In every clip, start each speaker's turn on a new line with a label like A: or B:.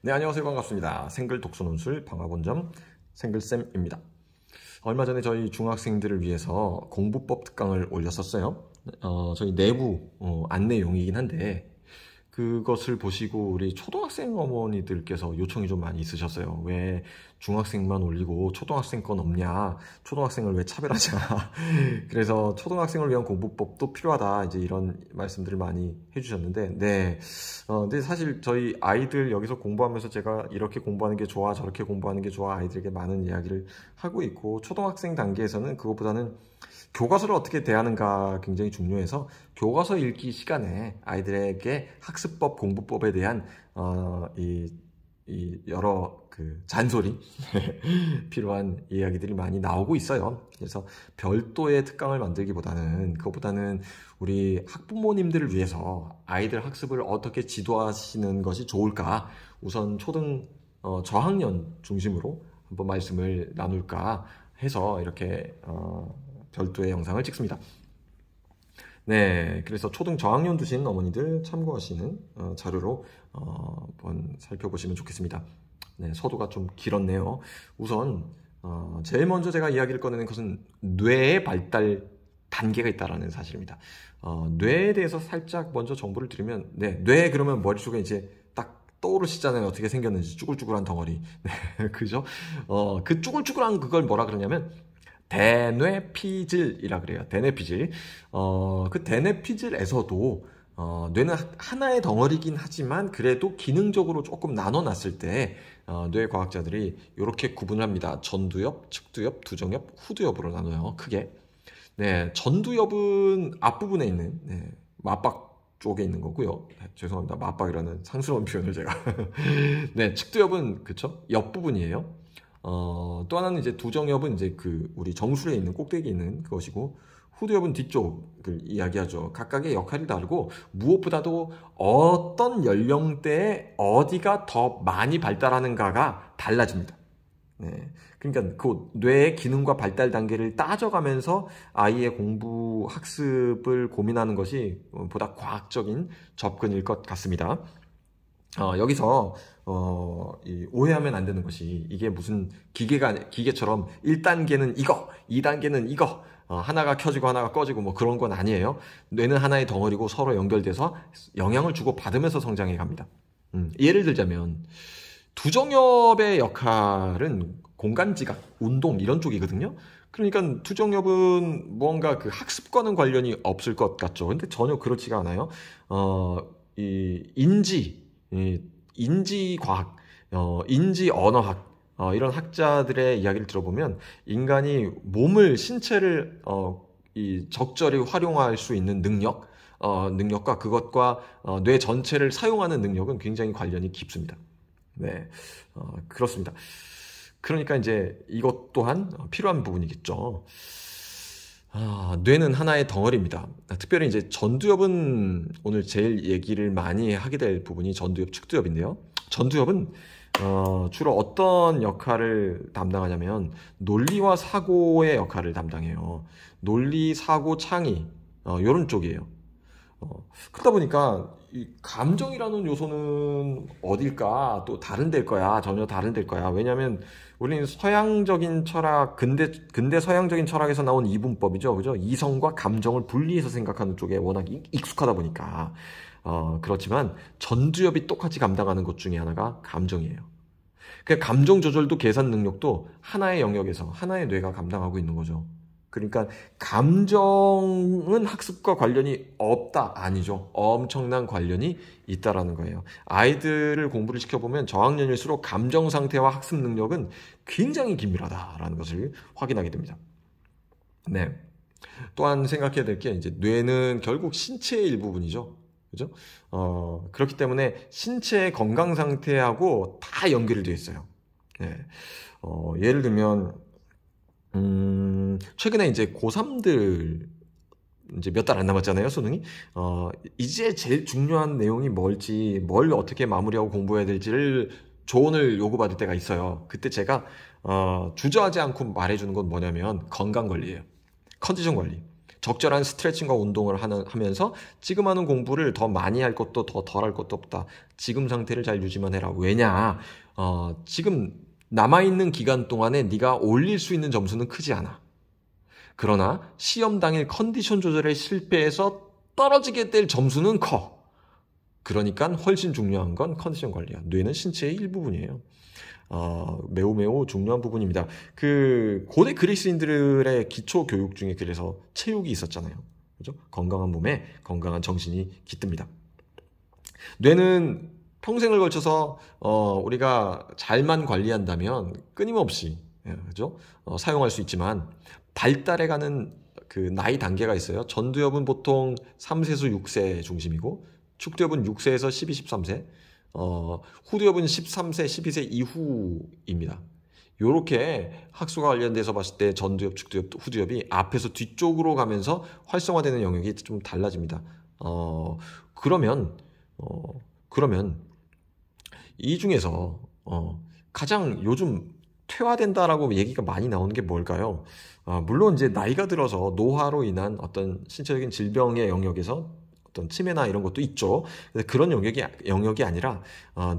A: 네, 안녕하세요. 반갑습니다. 생글 독서논술 방화본점 생글쌤입니다. 얼마 전에 저희 중학생들을 위해서 공부법 특강을 올렸었어요. 저희 내부 안내용이긴 한데 그것을 보시고 우리 초등학생 어머니들께서 요청이 좀 많이 있으셨어요. 왜 중학생만 올리고 초등학생 건 없냐? 초등학생을 왜 차별하냐? 그래서 초등학생을 위한 공부법도 필요하다. 이제 이런 말씀들을 많이 해주셨는데, 네. 근데 사실 저희 아이들 여기서 공부하면서 제가 이렇게 공부하는 게 좋아, 저렇게 공부하는 게 좋아, 아이들에게 많은 이야기를 하고 있고, 초등학생 단계에서는 그것보다는 교과서를 어떻게 대하는가 굉장히 중요해서 교과서 읽기 시간에 아이들에게 학습법, 공부법에 대한 이 여러 그 잔소리 필요한 이야기들이 많이 나오고 있어요. 그래서 별도의 특강을 만들기보다는 그것보다는 우리 학부모님들을 위해서 아이들 학습을 어떻게 지도하시는 것이 좋을까, 우선 초등 저학년 중심으로 한번 말씀을 나눌까 해서 이렇게 별도의 영상을 찍습니다. 네, 그래서 초등 저학년 두신 어머니들 참고하시는 자료로 한번 살펴보시면 좋겠습니다. 네, 서두가 좀 길었네요. 우선 제일 먼저 제가 이야기를 꺼내는 것은 뇌의 발달 단계가 있다는 사실입니다. 뇌에 대해서 살짝 먼저 정보를 드리면, 네, 뇌 그러면 머릿속에 이제 딱 떠오르시잖아요. 어떻게 생겼는지 쭈글쭈글한 덩어리. 네, 그죠? 그 쭈글쭈글한 그걸 뭐라 그러냐면 대뇌피질이라 그래요. 대뇌피질. 그 대뇌피질에서도 뇌는 하나의 덩어리긴 하지만 그래도 기능적으로 조금 나눠놨을 때 뇌 과학자들이 이렇게 구분을 합니다. 전두엽, 측두엽, 두정엽, 후두엽으로 나눠요. 크게. 네, 전두엽은 앞부분에 있는 맞박 쪽에 있는 거고요. 네, 죄송합니다. 맞박이라는 상스러운 표현을 제가. 네, 측두엽은 그쵸? 옆부분이에요. 또 하나는 이제 두정엽은 이제 그 우리 정수리에 있는 꼭대기에 있는 그것이고, 후두엽은 뒤쪽을 이야기하죠. 각각의 역할이 다르고 무엇보다도 어떤 연령대에 어디가 더 많이 발달하는가가 달라집니다. 네. 그러니까 그 뇌의 기능과 발달 단계를 따져가면서 아이의 공부 학습을 고민하는 것이 보다 과학적인 접근일 것 같습니다. 여기서 오해하면 안 되는 것이, 이게 무슨 기계처럼 1단계는 이거, 2단계는 이거, 하나가 켜지고 하나가 꺼지고 뭐 그런 건 아니에요. 뇌는 하나의 덩어리고 서로 연결돼서 영향을 주고 받으면서 성장해 갑니다. 예를 들자면 두정엽의 역할은 공간지각, 운동 이런 쪽이거든요. 그러니까 두정엽은 뭔가 그 학습과는 관련이 없을 것 같죠. 근데 전혀 그렇지가 않아요. 이 인지과학, 인지언어학, 이런 학자들의 이야기를 들어보면 인간이 몸을, 신체를 적절히 활용할 수 있는 능력과 그것과 뇌 전체를 사용하는 능력은 굉장히 관련이 깊습니다. 네, 그렇습니다. 그러니까 이제 이것 또한 필요한 부분이겠죠. 뇌는 하나의 덩어리입니다. 특별히 이제 전두엽은 오늘 제일 얘기를 많이 하게 될 부분이 전두엽, 측두엽인데요. 전두엽은 주로 어떤 역할을 담당하냐면 논리와 사고의 역할을 담당해요. 논리, 사고, 창의 이런 쪽이에요. 그러다 보니까 이 감정이라는 요소는 어딜까? 또 다른 데일 거야. 전혀 다른 데일 거야. 왜냐하면 우리는 서양적인 철학, 근대 서양적인 철학에서 나온 이분법이죠. 그죠? 이성과 감정을 분리해서 생각하는 쪽에 워낙 익숙하다 보니까. 그렇지만 전두엽이 똑같이 감당하는 것 중에 하나가 감정이에요. 그 감정 조절도 계산 능력도 하나의 영역에서 하나의 뇌가 감당하고 있는 거죠. 그러니까 감정은 학습과 관련이 없다? 아니죠. 엄청난 관련이 있다라는 거예요. 아이들을 공부를 시켜보면 저학년일수록 감정 상태와 학습 능력은 굉장히 긴밀하다라는 것을 확인하게 됩니다. 네. 또한 생각해야 될 게, 이제 뇌는 결국 신체의 일부분이죠. 그죠? 그렇기 때문에 신체의 건강 상태하고 다 연결이 되어 있어요. 네. 예를 들면 최근에 이제 고3들 이제 몇 달 안 남았잖아요, 수능이. 이제 제일 중요한 내용이 뭘지, 뭘 어떻게 마무리하고 공부해야 될지를 조언을 요구받을 때가 있어요. 그때 제가 주저하지 않고 말해주는 건 뭐냐면 건강 관리예요. 컨디션 관리. 적절한 스트레칭과 운동을 하면서 지금 하는 공부를 더 많이 할 것도 더 덜 할 것도 없다. 지금 상태를 잘 유지만 해라. 왜냐? 지금 남아있는 기간 동안에 네가 올릴 수 있는 점수는 크지 않아. 그러나 시험 당일 컨디션 조절에 실패해서 떨어지게 될 점수는 커. 그러니까 훨씬 중요한 건 컨디션 관리야. 뇌는 신체의 일부분이에요. 매우 매우 중요한 부분입니다. 그 고대 그리스인들의 기초 교육 중에 그래서 체육이 있었잖아요. 그죠? 건강한 몸에 건강한 정신이 깃듭니다. 뇌는 평생을 걸쳐서 우리가 잘만 관리한다면 끊임없이 그죠? 사용할 수 있지만 발달해가는 그 나이 단계가 있어요. 전두엽은 보통 3세에서 6세 중심이고 축두엽은 6세에서 12, 13세, 후두엽은 13세, 12세 이후입니다. 요렇게 학수가 관련돼서 봤을 때 전두엽, 축두엽, 후두엽이 앞에서 뒤쪽으로 가면서 활성화되는 영역이 좀 달라집니다. 그러면 이 중에서 가장 요즘 퇴화된다라고 얘기가 많이 나오는 게 뭘까요? 물론 이제 나이가 들어서 노화로 인한 어떤 신체적인 질병의 영역에서 어떤 치매나 이런 것도 있죠. 그런 영역이 아니라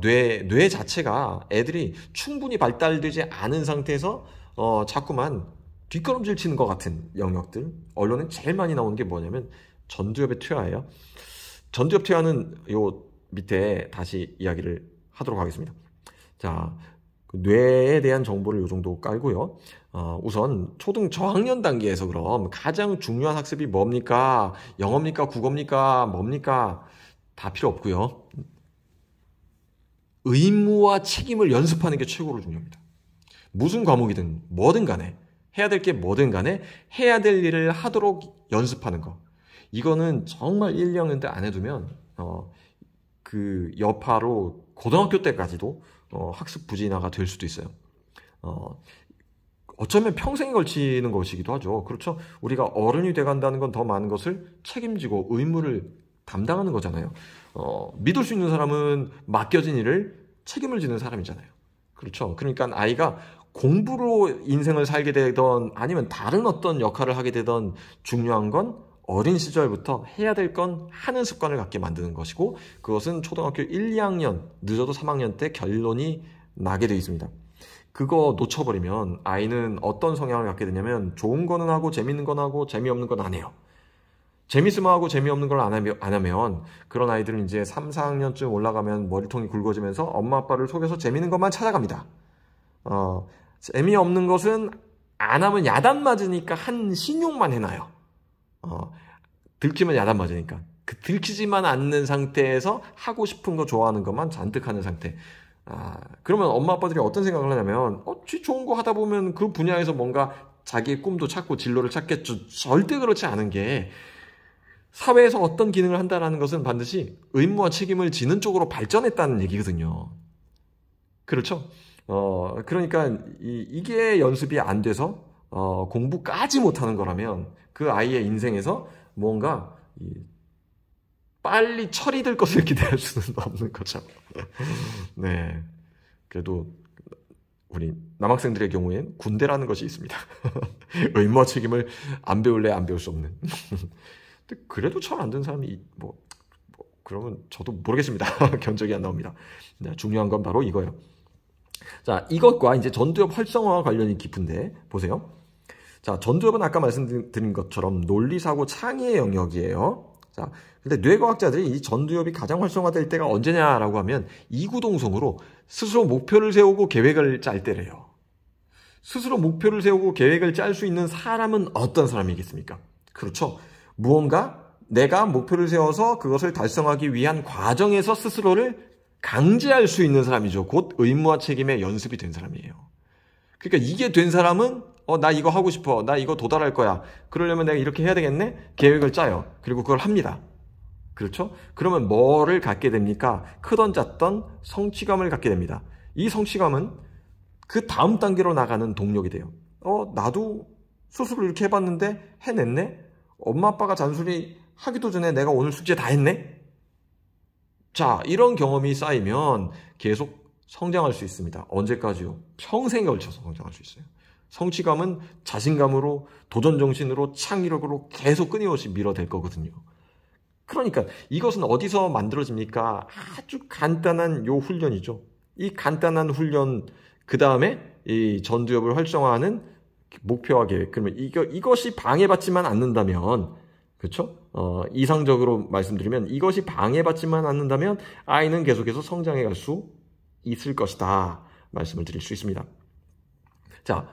A: 뇌 자체가 애들이 충분히 발달되지 않은 상태에서 자꾸만 뒷걸음질 치는 것 같은 영역들. 언론에 제일 많이 나오는 게 뭐냐면 전두엽의 퇴화예요. 전두엽 퇴화는 요 밑에 다시 이야기를 하도록 하겠습니다. 자, 그 뇌에 대한 정보를 요 정도 깔고요. 우선 초등 저학년 단계에서 그럼 가장 중요한 학습이 뭡니까? 영어입니까? 국어입니까? 뭡니까? 다 필요 없고요. 의무와 책임을 연습하는 게 최고로 중요합니다. 무슨 과목이든 뭐든 간에 해야 될 게 뭐든 간에 해야 될 일을 하도록 연습하는 거. 이거는 정말 1, 2학년 때 안 해두면 그 여파로 고등학교 때까지도 학습 부진화가 될 수도 있어요. 어쩌면 평생에 걸치는 것이기도 하죠. 그렇죠? 우리가 어른이 돼간다는 건 더 많은 것을 책임지고 의무를 담당하는 거잖아요. 믿을 수 있는 사람은 맡겨진 일을 책임을 지는 사람이잖아요. 그렇죠? 그러니까 아이가 공부로 인생을 살게 되던 아니면 다른 어떤 역할을 하게 되던 중요한 건 어린 시절부터 해야 될 건 하는 습관을 갖게 만드는 것이고 그것은 초등학교 1, 2학년, 늦어도 3학년 때 결론이 나게 되어 있습니다. 그거 놓쳐버리면 아이는 어떤 성향을 갖게 되냐면 좋은 거는 하고 재밌는 건 하고 재미없는 건 안 해요. 재밌으면 하고 재미없는 걸 안 하면 그런 아이들은 이제 3, 4학년쯤 올라가면 머리통이 굵어지면서 엄마 아빠를 속여서 재밌는 것만 찾아갑니다. 재미없는 것은 안 하면 야단 맞으니까 한 신용만 해놔요. 들키면 야단 맞으니까. 들키지만 않는 상태에서 하고 싶은 거 좋아하는 것만 잔뜩 하는 상태. 그러면 엄마 아빠들이 어떤 생각을 하냐면 좋은 거 하다 보면 그 분야에서 뭔가 자기의 꿈도 찾고 진로를 찾겠죠. 절대 그렇지 않은 게 사회에서 어떤 기능을 한다는 것은 반드시 의무와 책임을 지는 쪽으로 발전했다는 얘기거든요. 그렇죠? 그러니까 이게 연습이 안 돼서 공부까지 못하는 거라면 그 아이의 인생에서 뭔가 빨리 처리될 것을 기대할 수는 없는 거죠. 네, 그래도 우리 남학생들의 경우엔 군대라는 것이 있습니다. 의무와 책임을 안 배울래 안 배울 수 없는. 근데 그래도 잘 안 된 사람이 그러면 저도 모르겠습니다. 견적이 안 나옵니다. 네, 중요한 건 바로 이거예요. 자, 이것과 이제 전두엽 활성화와 관련이 깊은데 보세요. 자, 전두엽은 아까 말씀드린 것처럼 논리사고 창의의 영역이에요. 자, 근데 뇌과학자들이 이 전두엽이 가장 활성화될 때가 언제냐라고 하면 이구동성으로 스스로 목표를 세우고 계획을 짤 때래요. 스스로 목표를 세우고 계획을 짤 수 있는 사람은 어떤 사람이겠습니까? 그렇죠. 무언가 내가 목표를 세워서 그것을 달성하기 위한 과정에서 스스로를 강제할 수 있는 사람이죠. 곧 의무와 책임의 연습이 된 사람이에요. 그러니까 이게 된 사람은 나 이거 하고 싶어. 나 이거 도달할 거야. 그러려면 내가 이렇게 해야 되겠네? 계획을 짜요. 그리고 그걸 합니다. 그렇죠? 그러면 뭐를 갖게 됩니까? 크던 작던 성취감을 갖게 됩니다. 이 성취감은 그 다음 단계로 나가는 동력이 돼요. 나도 스스로 이렇게 해봤는데 해냈네? 엄마 아빠가 잔소리 하기도 전에 내가 오늘 숙제 다 했네? 자, 이런 경험이 쌓이면 계속 성장할 수 있습니다. 언제까지요? 평생에 걸쳐서 성장할 수 있어요. 성취감은 자신감으로, 도전정신으로, 창의력으로 계속 끊임없이 밀어댈 거거든요. 그러니까 이것은 어디서 만들어집니까? 아주 간단한 요 훈련이죠. 이 간단한 훈련, 그 다음에 이 전두엽을 활성화하는 목표와 계획. 그러면 이것이 방해받지만 않는다면, 그렇죠? 이상적으로 말씀드리면 이것이 방해받지만 않는다면 아이는 계속해서 성장해 갈 수 있을 것이다. 말씀을 드릴 수 있습니다. 자,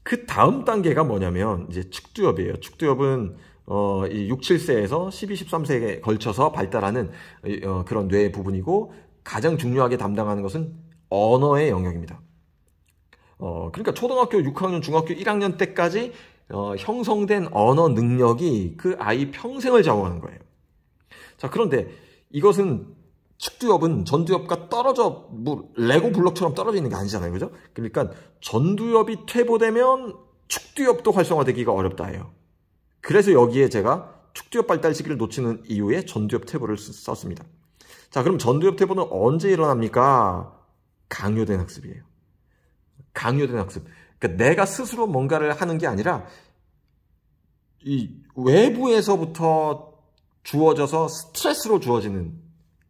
A: 그 다음 단계가 뭐냐면 이제 측두엽이에요. 측두엽은 이 6, 7세에서 12, 13세에 걸쳐서 발달하는 그런 뇌의 부분이고 가장 중요하게 담당하는 것은 언어의 영역입니다. 그러니까 초등학교 6학년, 중학교 1학년 때까지 형성된 언어 능력이 그 아이 평생을 좌우하는 거예요. 자, 그런데 이것은 측두엽은 전두엽과 떨어져, 뭐 레고 블록처럼 떨어져 있는 게 아니잖아요. 그죠? 그러니까 전두엽이 퇴보되면 측두엽도 활성화되기가 어렵다예요. 그래서 여기에 제가 측두엽 발달 시기를 놓치는 이유에 전두엽 퇴보를 썼습니다. 자, 그럼 전두엽 퇴보는 언제 일어납니까? 강요된 학습이에요. 강요된 학습. 그러니까 내가 스스로 뭔가를 하는 게 아니라 이 외부에서부터 주어져서 스트레스로 주어지는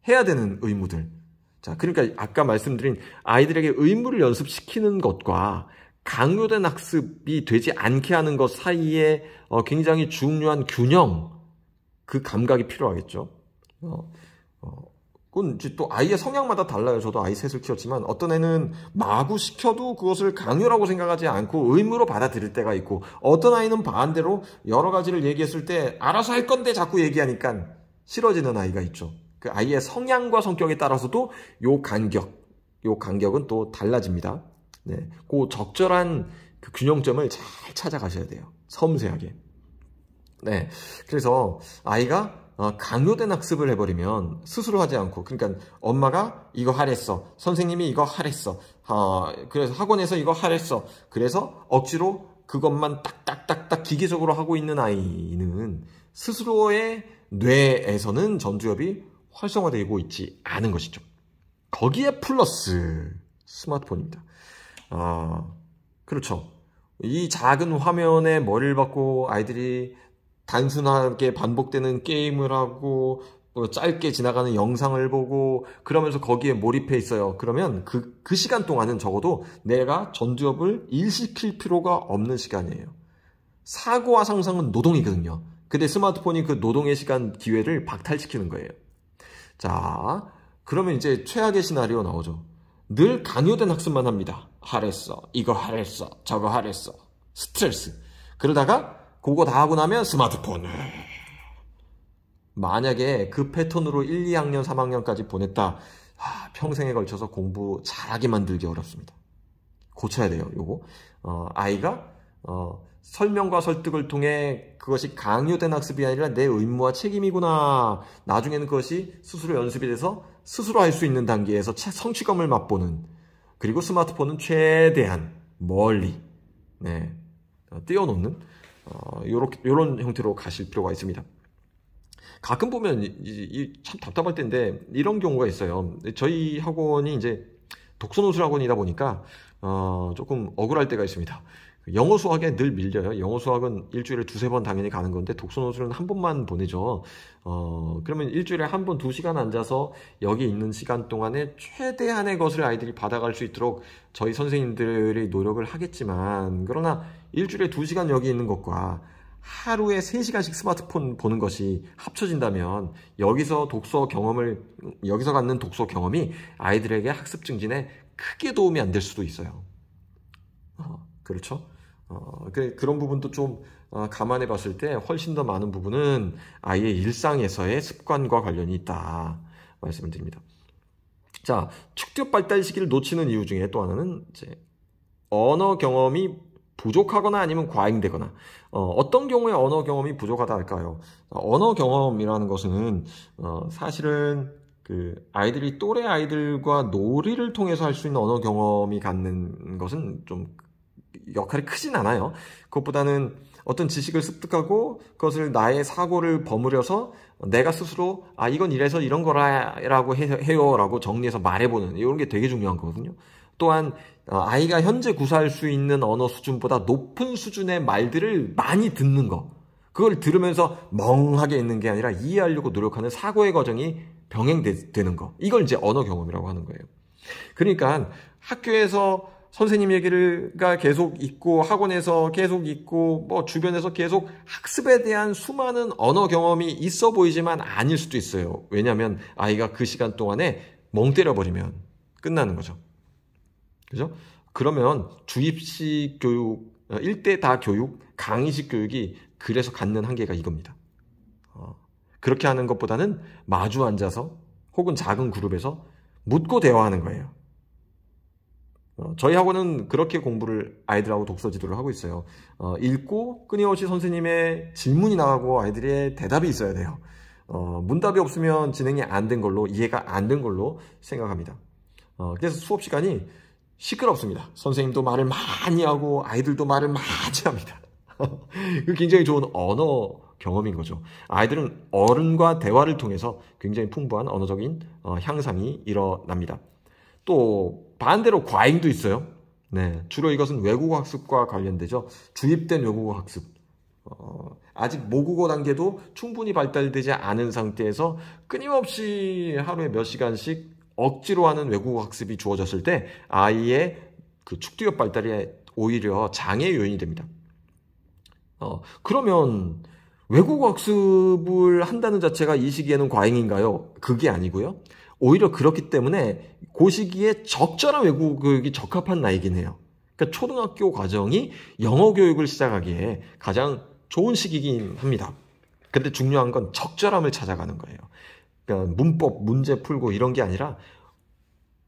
A: 해야 되는 의무들. 자, 그러니까 아까 말씀드린 아이들에게 의무를 연습시키는 것과 강요된 학습이 되지 않게 하는 것 사이에 굉장히 중요한 균형, 그 감각이 필요하겠죠. 그건 이제 또 아이의 성향마다 달라요. 저도 아이 셋을 키웠지만 어떤 애는 마구 시켜도 그것을 강요라고 생각하지 않고 의무로 받아들일 때가 있고, 어떤 아이는 반대로 여러 가지를 얘기했을 때 알아서 할 건데 자꾸 얘기하니까 싫어지는 아이가 있죠. 그 아이의 성향과 성격에 따라서도 요 간격은 또 달라집니다. 네, 그 적절한 그 균형점을 잘 찾아가셔야 돼요. 섬세하게. 네, 그래서 아이가 강요된 학습을 해버리면 스스로 하지 않고, 그러니까 엄마가 이거 하랬어, 선생님이 이거 하랬어, 그래서 학원에서 이거 하랬어, 그래서 억지로 그것만 딱딱딱딱 기계적으로 하고 있는 아이는 스스로의 뇌에서는 전두엽이 활성화되고 있지 않은 것이죠. 거기에 플러스 스마트폰입니다. 그렇죠. 이 작은 화면에 머리를 박고 아이들이 단순하게 반복되는 게임을 하고 짧게 지나가는 영상을 보고 그러면서 거기에 몰입해 있어요. 그러면 그 시간 동안은 적어도 내가 전두엽을 일시킬 필요가 없는 시간이에요. 사고와 상상은 노동이거든요. 근데 스마트폰이 그 노동의 시간 기회를 박탈시키는 거예요. 자, 그러면 이제 최악의 시나리오 나오죠. 늘 강요된 학습만 합니다. 하랬어, 이거 하랬어, 저거 하랬어, 스트레스. 그러다가 그거 다 하고 나면 스마트폰을. 만약에 그 패턴으로 1, 2학년, 3학년까지 보냈다. 평생에 걸쳐서 공부 잘하게 만들기 어렵습니다. 고쳐야 돼요, 요거. 아이가 설명과 설득을 통해 그것이 강요된 학습이 아니라 내 의무와 책임이구나. 나중에는 그것이 스스로 연습이 돼서 스스로 할 수 있는 단계에서 성취감을 맛보는, 그리고 스마트폰은 최대한 멀리 띄워놓는 요런 형태로 가실 필요가 있습니다. 가끔 보면 참 답답할 텐데 이런 경우가 있어요. 저희 학원이 이제 독서노술 학원이다 보니까 조금 억울할 때가 있습니다. 영어 수학에 늘 밀려요. 영어 수학은 일주일에 2-3번 당연히 가는 건데 독서노술은 한 번만 보내죠. 그러면 일주일에 한 번 2시간 앉아서 여기 있는 시간 동안에 최대한의 것을 아이들이 받아갈 수 있도록 저희 선생님들이 노력을 하겠지만, 그러나 일주일에 2시간 여기 있는 것과 하루에 3시간씩 스마트폰 보는 것이 합쳐진다면 여기서 갖는 독서 경험이 아이들에게 학습 증진에 크게 도움이 안 될 수도 있어요. 그렇죠? 그런 부분도 좀 감안해 봤을 때 훨씬 더 많은 부분은 아이의 일상에서의 습관과 관련이 있다 말씀을 드립니다. 자, 측두엽 발달 시기를 놓치는 이유 중에 또 하나는 이제 언어 경험이 부족하거나 아니면 과잉되거나. 어떤 경우에 언어 경험이 부족하다 할까요? 언어 경험이라는 것은 사실은 그 아이들이 또래 아이들과 놀이를 통해서 할 수 있는 언어 경험이 갖는 것은 좀 역할이 크진 않아요. 그것보다는 어떤 지식을 습득하고 그것을 나의 사고를 버무려서 내가 스스로 이건 이래서 이런 거라고 해요 라고 정리해서 말해보는, 이런 게 되게 중요한 거거든요. 또한 아이가 현재 구사할 수 있는 언어 수준보다 높은 수준의 말들을 많이 듣는 거. 그걸 들으면서 멍하게 있는 게 아니라 이해하려고 노력하는 사고의 과정이 병행되는 거. 이걸 이제 언어 경험이라고 하는 거예요. 그러니까 학교에서 선생님 얘기가 계속 있고 학원에서 계속 있고 뭐 주변에서 계속 학습에 대한 수많은 언어 경험이 있어 보이지만 아닐 수도 있어요. 왜냐하면 아이가 그 시간 동안에 멍 때려버리면 끝나는 거죠. 그죠? 그러면 주입식 교육, 일대 다 교육, 강의식 교육이 그래서 갖는 한계가 이겁니다. 그렇게 하는 것보다는 마주 앉아서 혹은 작은 그룹에서 묻고 대화하는 거예요. 저희 학원은 그렇게 공부를 아이들하고 독서 지도를 하고 있어요. 읽고 끊임없이 선생님의 질문이 나가고 아이들의 대답이 있어야 돼요. 문답이 없으면 진행이 안 된 걸로, 이해가 안 된 걸로 생각합니다. 그래서 수업 시간이 시끄럽습니다. 선생님도 말을 많이 하고 아이들도 말을 많이 합니다. 그 굉장히 좋은 언어 경험인 거죠. 아이들은 어른과 대화를 통해서 굉장히 풍부한 언어적인 향상이 일어납니다. 또 반대로 과잉도 있어요. 네, 주로 이것은 외국어 학습과 관련되죠. 주입된 외국어 학습. 아직 모국어 단계도 충분히 발달되지 않은 상태에서 끊임없이 하루에 몇 시간씩 억지로 하는 외국어 학습이 주어졌을 때 아이의 그 축두엽 발달에 오히려 장애 요인이 됩니다. 그러면 외국어 학습을 한다는 자체가 이 시기에는 과잉인가요? 그게 아니고요. 오히려 그렇기 때문에 그 시기에 적절한 외국어 교육이 적합한 나이긴 해요. 그러니까 초등학교 과정이 영어 교육을 시작하기에 가장 좋은 시기이긴 합니다. 근데 중요한 건 적절함을 찾아가는 거예요. 그러니까 문법, 문제 풀고 이런 게 아니라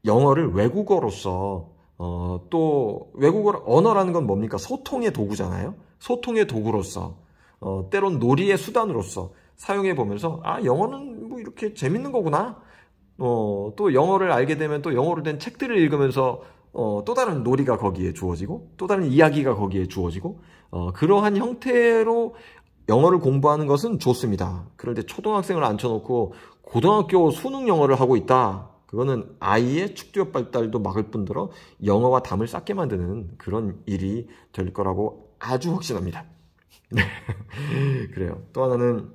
A: 영어를 외국어로서 또 외국어 언어라는 건 뭡니까? 소통의 도구잖아요. 소통의 도구로서 때론 놀이의 수단으로서 사용해 보면서 영어는 뭐 이렇게 재밌는 거구나. 또 영어를 알게 되면 또 영어로 된 책들을 읽으면서 또 다른 놀이가 거기에 주어지고 또 다른 이야기가 거기에 주어지고 그러한 형태로 영어를 공부하는 것은 좋습니다. 그런데 초등학생을 앉혀놓고 고등학교 수능 영어를 하고 있다. 그거는 아이의 축두엽 발달도 막을 뿐더러 영어와 담을 쌓게 만드는 그런 일이 될 거라고 아주 확신합니다. 그래요. 또 하나는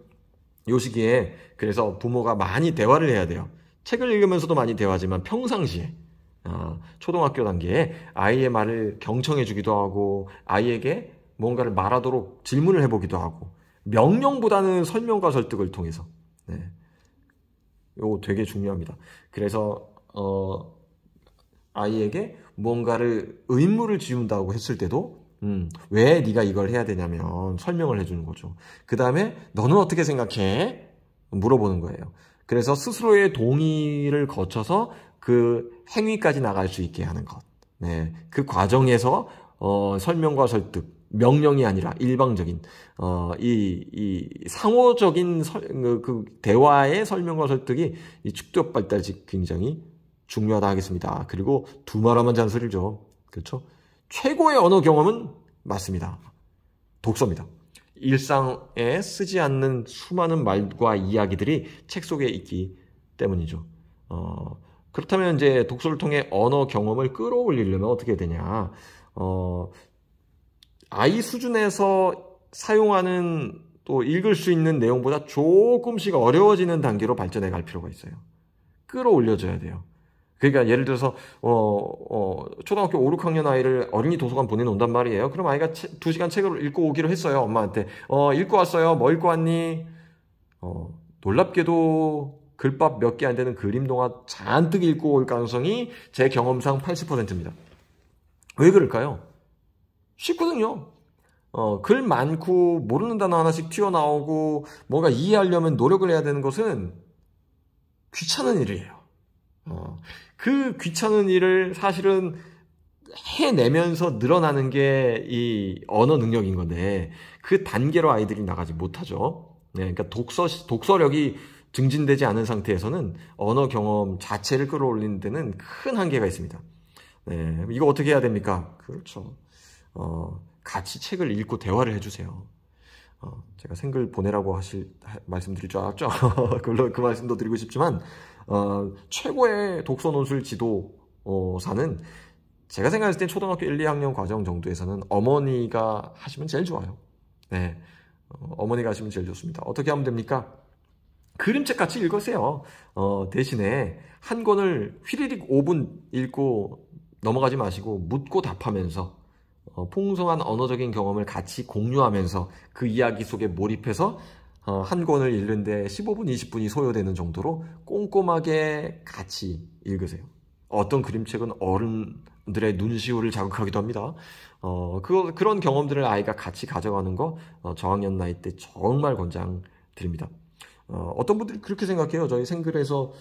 A: 이 시기에 그래서 부모가 많이 대화를 해야 돼요. 책을 읽으면서도 많이 대화하지만 평상시에 초등학교 단계에 아이의 말을 경청해 주기도 하고 아이에게 뭔가를 말하도록 질문을 해보기도 하고 명령보다는 설명과 설득을 통해서 이거 되게 중요합니다. 그래서 아이에게 뭔가를 의무를 지운다고 했을 때도 왜 네가 이걸 해야 되냐면 설명을 해주는 거죠. 그 다음에 너는 어떻게 생각해? 물어보는 거예요. 그래서 스스로의 동의를 거쳐서 그 행위까지 나갈 수 있게 하는 것. 네, 그 과정에서 설명과 설득, 명령이 아니라 일방적인 이 상호적인 그 대화의 설명과 설득이 이 축두엽 발달직 굉장히 중요하다 하겠습니다. 그리고 두말하면 잔소리죠. 그렇죠? 최고의 언어 경험은 맞습니다. 독서입니다. 일상에 쓰지 않는 수많은 말과 이야기들이 책 속에 있기 때문이죠. 그렇다면 이제 독서를 통해 언어 경험을 끌어올리려면 어떻게 되냐? 아이 수준에서 사용하는 또 읽을 수 있는 내용보다 조금씩 어려워지는 단계로 발전해 갈 필요가 있어요. 끌어올려줘야 돼요. 그러니까 예를 들어서 초등학교 5, 6학년 아이를 어린이 도서관 보내놓는단 말이에요. 그럼 아이가 2시간 책을 읽고 오기로 했어요. 엄마한테. 읽고 왔어요. 뭐 읽고 왔니? 놀랍게도 글밥 몇 개 안 되는 그림 동화 잔뜩 읽고 올 가능성이 제 경험상 80%입니다. 왜 그럴까요? 쉽거든요. 글 많고 모르는 단어 하나씩 튀어나오고 뭔가 이해하려면 노력을 해야 되는 것은 귀찮은 일이에요. 그 귀찮은 일을 사실은 해내면서 늘어나는 게 이 언어 능력인 건데 그 단계로 아이들이 나가지 못하죠. 네, 그러니까 독서력이 증진되지 않은 상태에서는 언어 경험 자체를 끌어올리는 데는 큰 한계가 있습니다. 네, 이거 어떻게 해야 됩니까? 그렇죠. 같이 책을 읽고 대화를 해주세요. 제가 생글 보내라고 말씀드릴 줄 알았죠? 그 말씀도 드리고 싶지만, 최고의 독서 논술 지도사는 제가 생각했을 땐 초등학교 1, 2학년 과정 정도에서는 어머니가 하시면 제일 좋아요. 네, 어머니가 하시면 제일 좋습니다. 어떻게 하면 됩니까? 그림책 같이 읽으세요. 대신에 한 권을 휘리릭 5분 읽고 넘어가지 마시고 묻고 답하면서 풍성한 언어적인 경험을 같이 공유하면서 그 이야기 속에 몰입해서 한 권을 읽는데 15분, 20분이 소요되는 정도로 꼼꼼하게 같이 읽으세요. 어떤 그림책은 어른들의 눈시울을 자극하기도 합니다. 그런 경험들을 아이가 같이 가져가는 거 저학년 나이 때 정말 권장드립니다. 어떤 분들이 그렇게 생각해요. 저희 생글에서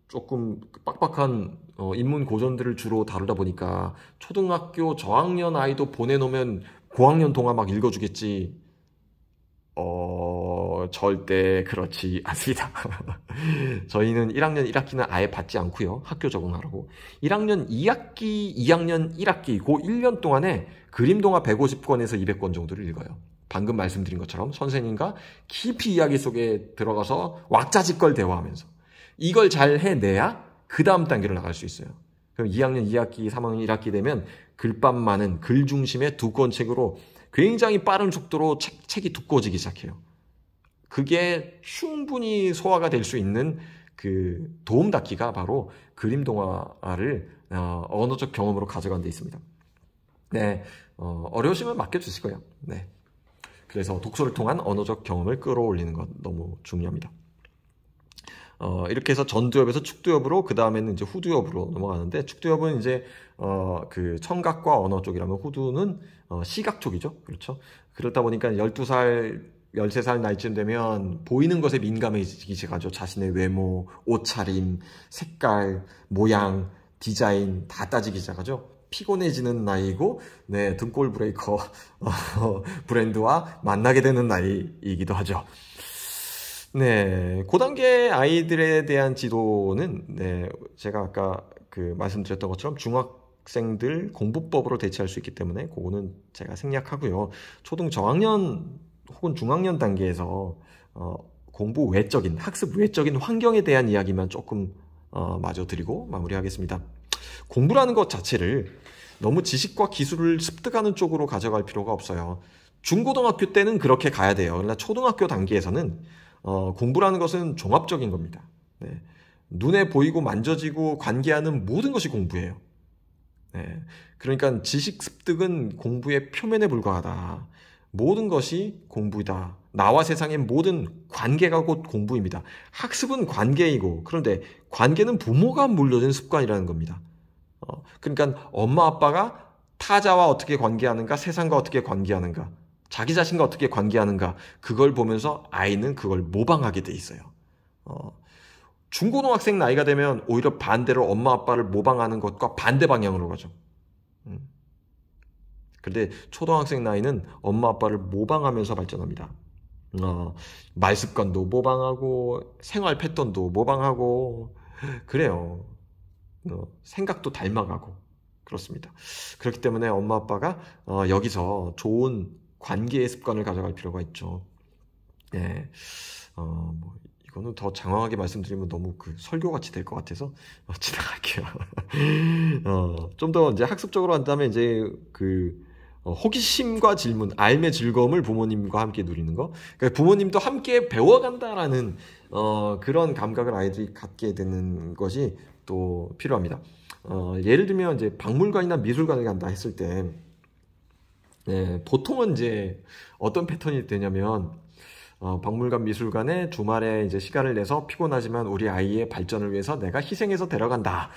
A: 조금 빡빡한 인문 고전들을 주로 다루다 보니까 초등학교 저학년 아이도 보내놓으면 고학년 동화 막 읽어주겠지. 절대 그렇지 않습니다. 저희는 1학년 1학기는 아예 받지 않고요. 학교 적응하라고. 1학년 2학기, 2학년 1학기 그 1년 동안에 그림 동화 150권에서 200권 정도를 읽어요. 방금 말씀드린 것처럼 선생님과 깊이 이야기 속에 들어가서 왁자지껄 대화하면서 이걸 잘 해내야 그 다음 단계로 나갈 수 있어요. 그럼 2학년 2학기, 3학년 1학기 되면 글밥 많은 글 중심의 두꺼운 책으로 굉장히 빠른 속도로 책이 두꺼워지기 시작해요. 그게 충분히 소화가 될 수 있는 그 도움닫기가 바로 그림 동화를 언어적 경험으로 가져가는 데 있습니다. 네, 어려우시면 맡겨주실 거예요. 네. 그래서 독서를 통한 언어적 경험을 끌어올리는 것 너무 중요합니다. 이렇게 해서 전두엽에서 축두엽으로 그 다음에는 이제 후두엽으로 넘어가는데 축두엽은 이제 그 청각과 언어 쪽이라면 후두는 시각 쪽이죠. 그렇죠. 그렇다 보니까 12살, 13살 나이쯤 되면 보이는 것에 민감해지기 시작하죠. 자신의 외모, 옷차림, 색깔, 모양, 디자인 다 따지기 시작하죠. 피곤해지는 나이고, 네, 등골 브레이커 브랜드와 만나게 되는 나이이기도 하죠. 네, 고단계 아이들에 대한 지도는, 네, 제가 아까 말씀드렸던 것처럼 중학생들 공부법으로 대체할 수 있기 때문에 그거는 제가 생략하고요. 초등 저학년 혹은 중학년 단계에서 공부 외적인, 학습 외적인 환경에 대한 이야기만 조금 마저 드리고 마무리하겠습니다. 공부라는 것 자체를 너무 지식과 기술을 습득하는 쪽으로 가져갈 필요가 없어요. 중고등학교 때는 그렇게 가야 돼요. 그러나 초등학교 단계에서는 공부라는 것은 종합적인 겁니다. 네. 눈에 보이고 만져지고 관계하는 모든 것이 공부예요. 네. 그러니까 지식 습득은 공부의 표면에 불과하다. 모든 것이 공부이다. 나와 세상의 모든 관계가 곧 공부입니다. 학습은 관계이고, 그런데 관계는 부모가 물려준 습관이라는 겁니다. 그러니까 엄마 아빠가 타자와 어떻게 관계하는가, 세상과 어떻게 관계하는가, 자기 자신과 어떻게 관계하는가, 그걸 보면서 아이는 그걸 모방하게 돼 있어요. 중고등학생 나이가 되면 오히려 반대로 엄마 아빠를 모방하는 것과 반대 방향으로 가죠. 그런데 초등학생 나이는 엄마 아빠를 모방하면서 발전합니다. 말습관도 모방하고 생활 패턴도 모방하고 그래요. 생각도 닮아가고 그렇습니다. 그렇기 때문에 엄마 아빠가 여기서 좋은 관계의 습관을 가져갈 필요가 있죠. 네. 이거는 더 장황하게 말씀드리면 너무 설교같이 될 것 같아서 지나갈게요. 좀 더 이제 학습적으로 한다면 이제 호기심과 질문, 알의 즐거움을 부모님과 함께 누리는 거. 그러니까 부모님도 함께 배워간다라는 그런 감각을 아이들이 갖게 되는 것이 또 필요합니다. 예를 들면 이제 박물관이나 미술관을 간다 했을 때, 네, 보통은 이제 어떤 패턴이 되냐면 박물관 미술관에 주말에 이제 시간을 내서 피곤하지만 우리 아이의 발전을 위해서 내가 희생해서 데려간다.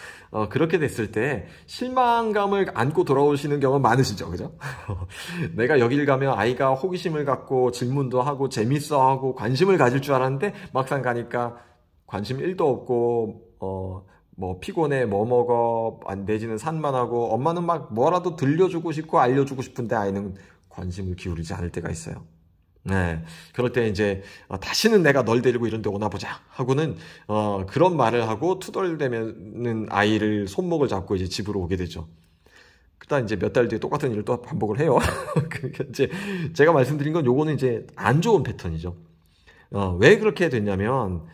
A: 그렇게 됐을 때 실망감을 안고 돌아오시는 경우 많으시죠, 그죠? 내가 여길 가면 아이가 호기심을 갖고 질문도 하고 재밌어하고 관심을 가질 줄 알았는데 막상 가니까 관심 1도 없고 뭐 피곤해, 뭐 먹어, 내지는 산만 하고 엄마는 막 뭐라도 들려주고 싶고 알려주고 싶은데 아이는 관심을 기울이지 않을 때가 있어요. 네, 그럴 때 이제 다시는 내가 널 데리고 이런 데 오나 보자 하고는 그런 말을 하고 투덜대면은 아이를 손목을 잡고 이제 집으로 오게 되죠. 그다음 이제 몇 달 뒤에 똑같은 일을 또 반복을 해요. 그러니까 이제 제가 말씀드린 건 요거는 이제 안 좋은 패턴이죠. 왜 그렇게 됐냐면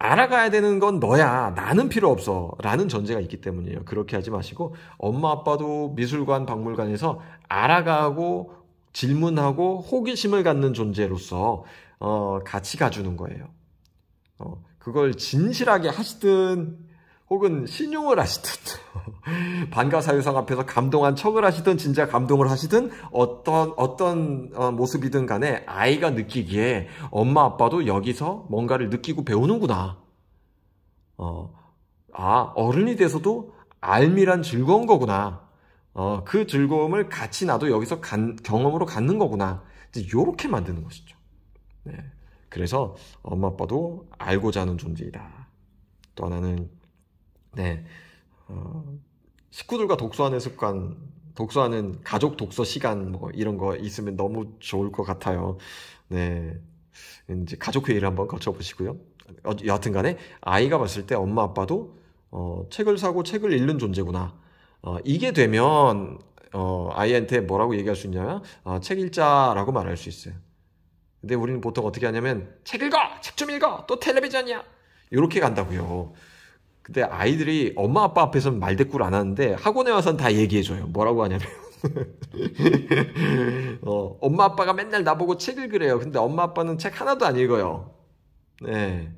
A: 알아가야 되는 건 너야. 나는 필요 없어. 라는 전제가 있기 때문이에요. 그렇게 하지 마시고 엄마 아빠도 미술관, 박물관에서 알아가고 질문하고 호기심을 갖는 존재로서 같이 가주는 거예요. 그걸 진실하게 하시든 혹은 신용을 하시든 반가사유상 앞에서 감동한 척을 하시든 진짜 감동을 하시든 어떤 모습이든 간에 아이가 느끼기에 엄마 아빠도 여기서 뭔가를 느끼고 배우는구나. 어른이 돼서도 알미란 즐거운 거구나. 그 즐거움을 같이 나도 여기서 경험으로 갖는 거구나. 이제 요렇게 만드는 것이죠. 네. 그래서 엄마 아빠도 알고자 하는 존재이다. 또 하나는 네, 식구들과 독서하는 습관, 독서하는 가족 독서 시간 뭐 이런 거 있으면 너무 좋을 것 같아요. 네, 이제 가족 회의를 한번 거쳐보시고요. 여하튼간에 아이가 봤을 때 엄마 아빠도 책을 사고 책을 읽는 존재구나. 이게 되면 아이한테 뭐라고 얘기할 수 있냐? 책 읽자라고 말할 수 있어요. 근데 우리는 보통 어떻게 하냐면 책 읽어! 책 좀 읽어! 또 텔레비전이야! 이렇게 간다고요. 근데 아이들이 엄마 아빠 앞에서는 말대꾸를 안 하는데 학원에 와서는 다 얘기해줘요. 뭐라고 하냐면 엄마 아빠가 맨날 나보고 책 읽으래요. 근데 엄마 아빠는 책 하나도 안 읽어요. 네.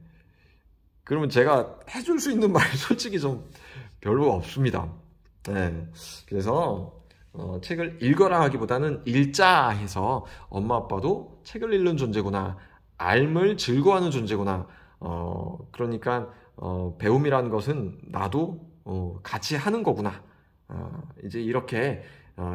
A: 그러면 제가 해줄 수 있는 말 솔직히 좀 별로 없습니다. 네. 그래서 책을 읽어라 하기보다는 읽자 해서 엄마 아빠도 책을 읽는 존재구나. 삶을 즐거워하는 존재구나. 그러니까 배움이라는 것은 나도 같이 하는 거구나. 이제 이렇게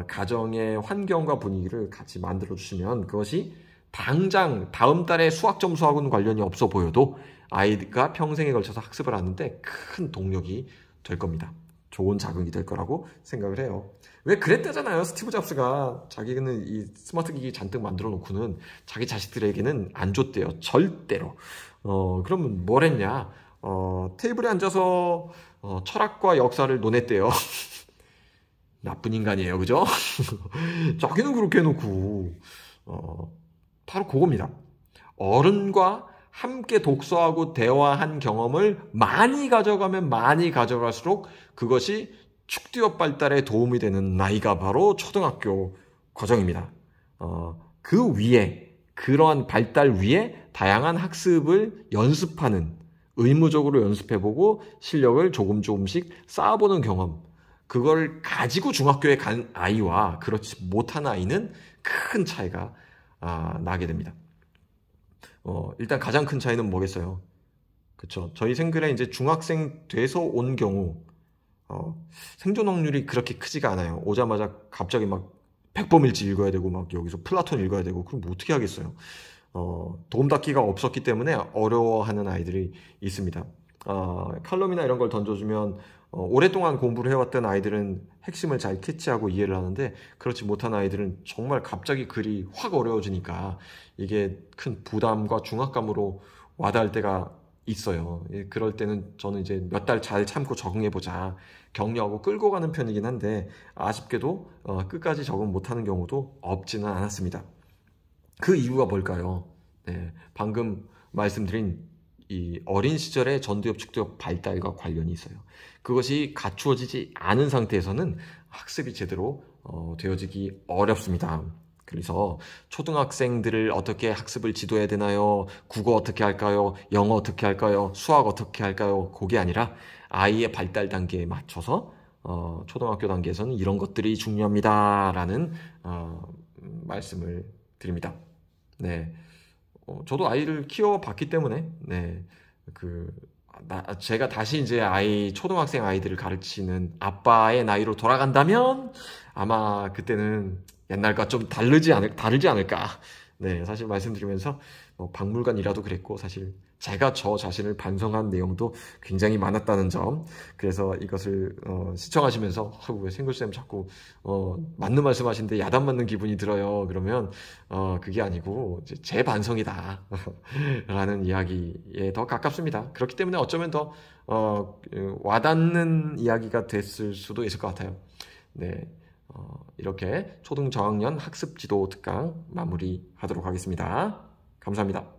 A: 가정의 환경과 분위기를 같이 만들어 주시면 그것이 당장 다음 달에 수학 점수하고는 관련이 없어 보여도 아이가 평생에 걸쳐서 학습을 하는데 큰 동력이 될 겁니다. 좋은 자극이 될 거라고 생각을 해요. 왜 그랬다잖아요. 스티브 잡스가 자기는 이 스마트 기기 잔뜩 만들어 놓고는 자기 자식들에게는 안 줬대요. 절대로. 그러면 뭘 했냐? 테이블에 앉아서 철학과 역사를 논했대요. 나쁜 인간이에요. 그죠? 자기는 그렇게 해놓고 바로 그겁니다. 어른과 함께 독서하고 대화한 경험을 많이 가져가면 많이 가져갈수록 그것이 축두엽 발달에 도움이 되는 나이가 바로 초등학교 과정입니다. 그 위에 그러한 발달 위에 다양한 학습을 연습하는 의무적으로 연습해보고 실력을 조금씩 쌓아보는 경험 그걸 가지고 중학교에 간 아이와 그렇지 못한 아이는 큰 차이가 나게 됩니다. 일단 가장 큰 차이는 뭐겠어요? 그쵸. 저희 생글에 이제 중학생 돼서 온 경우, 생존 확률이 그렇게 크지가 않아요. 오자마자 갑자기 막 백범일지 읽어야 되고, 막 여기서 플라톤 읽어야 되고, 그럼 뭐 어떻게 하겠어요? 도움닫기가 없었기 때문에 어려워하는 아이들이 있습니다. 칼럼이나 이런 걸 던져주면, 오랫동안 공부를 해왔던 아이들은 핵심을 잘 캐치하고 이해를 하는데 그렇지 못한 아이들은 정말 갑자기 글이 확 어려워지니까 이게 큰 부담과 중압감으로 와닿을 때가 있어요. 그럴 때는 저는 이제 몇 달 잘 참고 적응해보자 격려하고 끌고 가는 편이긴 한데 아쉽게도 끝까지 적응 못하는 경우도 없지는 않았습니다. 그 이유가 뭘까요? 네, 방금 말씀드린 이 어린 시절의 전두엽, 축두엽 발달과 관련이 있어요. 그것이 갖추어지지 않은 상태에서는 학습이 제대로 되어지기 어렵습니다. 그래서 초등학생들을 어떻게 학습을 지도해야 되나요? 국어 어떻게 할까요? 영어 어떻게 할까요? 수학 어떻게 할까요? 그게 아니라 아이의 발달 단계에 맞춰서 초등학교 단계에서는 이런 것들이 중요합니다라는 말씀을 드립니다. 네. 저도 아이를 키워봤기 때문에, 네, 제가 다시 이제 초등학생 아이들을 가르치는 아빠의 나이로 돌아간다면 아마 그때는 옛날과 좀 다르지 않을까. 네, 사실 말씀드리면서 박물관이라도 그랬고 사실 제가 저 자신을 반성한 내용도 굉장히 많았다는 점. 그래서 이것을 시청하시면서 왜 생글쌤 자꾸 맞는 말씀하시는데 야단 맞는 기분이 들어요. 그러면 그게 아니고 제 반성이다 라는 이야기에 더 가깝습니다. 그렇기 때문에 어쩌면 더 와닿는 이야기가 됐을 수도 있을 것 같아요. 네, 이렇게 초등 저학년 학습지도 특강 마무리하도록 하겠습니다. 감사합니다.